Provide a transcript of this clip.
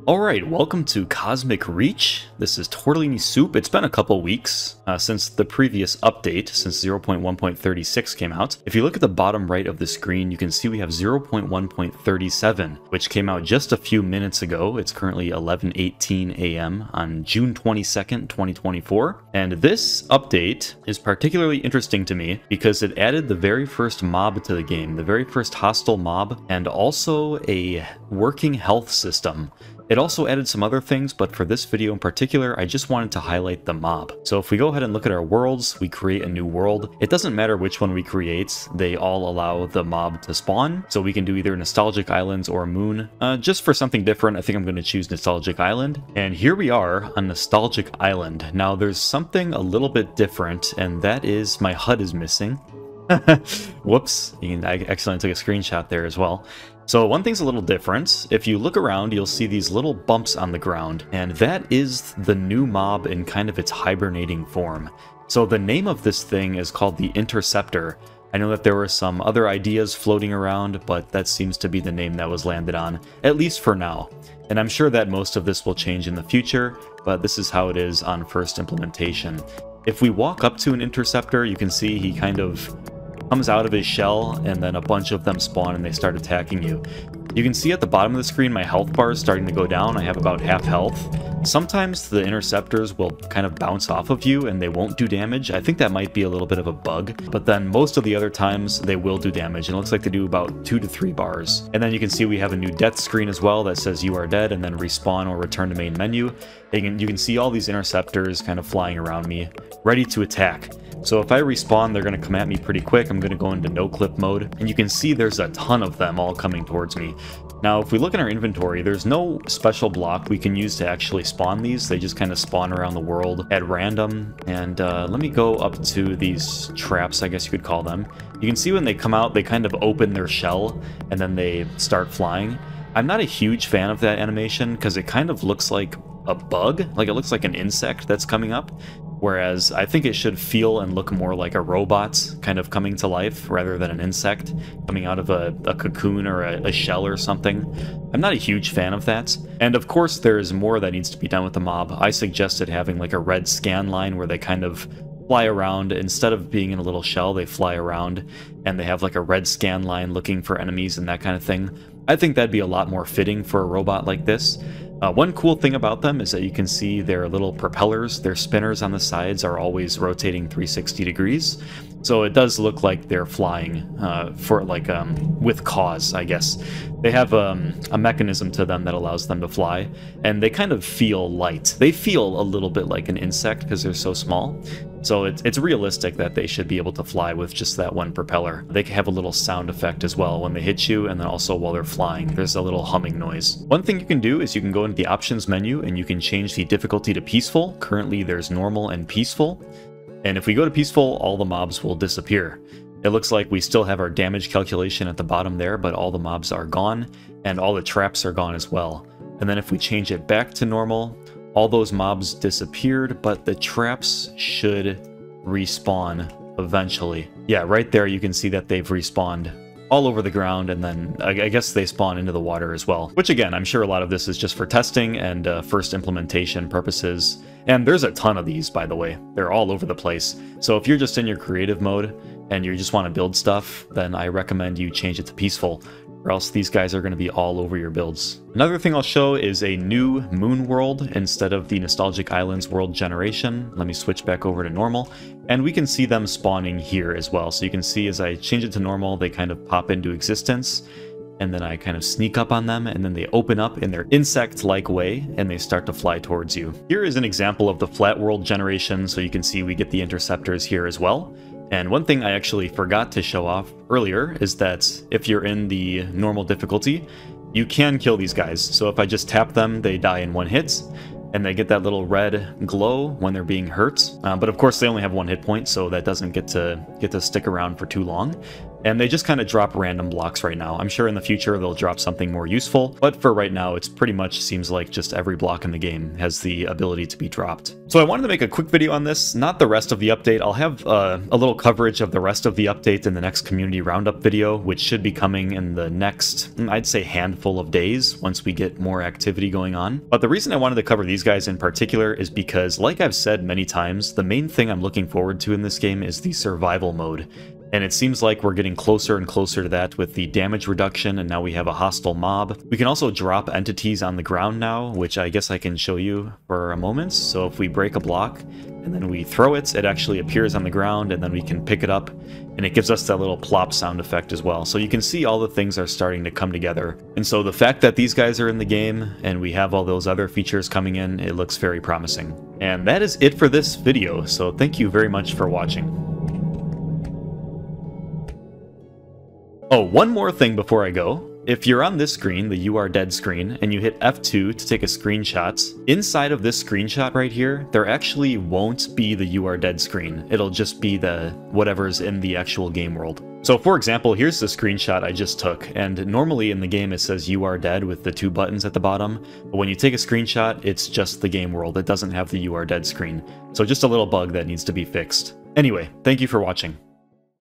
Alright, welcome to Cosmic Reach. This is Tortellini Soup. It's been a couple weeks since the previous update, since 0.1.36 came out. If you look at the bottom right of the screen, you can see we have 0.1.37, which came out just a few minutes ago. It's currently 11:18 a.m. on June 22nd, 2024. And this update is particularly interesting to me because it added the very first mob to the game, the very first hostile mob, and also a working health system. It also added some other things, but for this video in particular, I just wanted to highlight the mob. So if we go ahead and look at our worlds, we create a new world. It doesn't matter which one we create, they all allow the mob to spawn. So we can do either Nostalgic Islands or Moon. Just for something different, I think I'm going to choose Nostalgic Island. And here we are on Nostalgic Island. Now there's something a little bit different, and that is my HUD is missing. Whoops, I accidentally took a screenshot there as well. So one thing's a little different. If you look around, you'll see these little bumps on the ground, and that is the new mob in kind of its hibernating form. So the name of this thing is called the Interceptor. I know that there were some other ideas floating around, but that seems to be the name that was landed on, at least for now. And I'm sure that most of this will change in the future, but this is how it is on first implementation. If we walk up to an Interceptor, you can see he kind of comes out of his shell, and then a bunch of them spawn and they start attacking you. You can see at the bottom of the screen my health bar is starting to go down. I have about half health. Sometimes the interceptors will kind of bounce off of you and they won't do damage. I think that might be a little bit of a bug, but then most of the other times they will do damage, and it looks like they do about 2 to 3 bars. And then you can see we have a new death screen as well that says you are dead, and then respawn or return to main menu. And you can see all these interceptors kind of flying around me, ready to attack. So if I respawn, they're going to come at me pretty quick. I'm going to go into no-clip mode, and you can see there's a ton of them all coming towards me. Now, if we look in our inventory, there's no special block we can use to actually spawn these. They just kind of spawn around the world at random. And let me go up to these traps, I guess you could call them. You can see when they come out, they kind of open their shell, and then they start flying. I'm not a huge fan of that animation because it kind of looks like a bug, like it looks like an insect that's coming up. Whereas I think it should feel and look more like a robot kind of coming to life rather than an insect coming out of a cocoon or a shell or something. I'm not a huge fan of that. And of course there's more that needs to be done with the mob. I suggested having like a red scan line where they kind of fly around. Instead of being in a little shell, they fly around and they have like a red scan line looking for enemies and that kind of thing. I think that'd be a lot more fitting for a robot like this. One cool thing about them is that you can see their little propellers, their spinners on the sides are always rotating 360 degrees. So it does look like they're flying for like with cause, I guess. They have a mechanism to them that allows them to fly, and they kind of feel light. They feel a little bit like an insect because they're so small. So it's realistic that they should be able to fly with just that one propeller. They have a little sound effect as well when they hit you, and then also while they're flying, there's a little humming noise. One thing you can do is you can go into the options menu and you can change the difficulty to peaceful. Currently there's normal and peaceful. And if we go to peaceful, all the mobs will disappear. It looks like we still have our damage calculation at the bottom there, but all the mobs are gone, and all the traps are gone as well. And then if we change it back to normal, all those mobs disappeared, but the traps should respawn eventually. Yeah, right there you can see that they've respawned all over the ground, and then I guess they spawn into the water as well. Which again, I'm sure a lot of this is just for testing and first implementation purposes. And there's a ton of these, by the way. They're all over the place. So if you're just in your creative mode and you just want to build stuff, then I recommend you change it to peaceful, or else these guys are going to be all over your builds. Another thing I'll show is a new moon world instead of the Nostalgic Islands world generation. Let me switch back over to normal, and we can see them spawning here as well. So you can see as I change it to normal, they kind of pop into existence, and then I kind of sneak up on them, and then they open up in their insect-like way, and they start to fly towards you. Here is an example of the flat world generation, so you can see we get the interceptors here as well. And one thing I actually forgot to show off earlier is that if you're in the normal difficulty, you can kill these guys. So if I just tap them, they die in 1 hit, and they get that little red glow when they're being hurt. But of course they only have 1 hit point, so that doesn't get to stick around for too long. And they just kind of drop random blocks right now. I'm sure in the future they'll drop something more useful, but for right now it's pretty much seems like just every block in the game has the ability to be dropped. So I wanted to make a quick video on this, not the rest of the update. I'll have a little coverage of the rest of the update in the next community roundup video, which should be coming in the next, I'd say, handful of days once we get more activity going on. But the reason I wanted to cover these guys in particular is because, like I've said many times, the main thing I'm looking forward to in this game is the survival mode. And it seems like we're getting closer and closer to that with the damage reduction, and now we have a hostile mob. We can also drop entities on the ground now, which I guess I can show you for a moment. So if we break a block and then we throw it, it actually appears on the ground, and then we can pick it up, and it gives us that little plop sound effect as well. So you can see all the things are starting to come together. And so the fact that these guys are in the game and we have all those other features coming in, it looks very promising. And that is it for this video, so thank you very much for watching. Oh, one more thing before I go. If you're on this screen, the You Are Dead screen, and you hit F2 to take a screenshot, inside of this screenshot right here, there actually won't be the You Are Dead screen. It'll just be the whatever's in the actual game world. So for example, here's the screenshot I just took, and normally in the game it says You Are Dead with the 2 buttons at the bottom, but when you take a screenshot, it's just the game world. It doesn't have the You Are Dead screen. So just a little bug that needs to be fixed. Anyway, thank you for watching.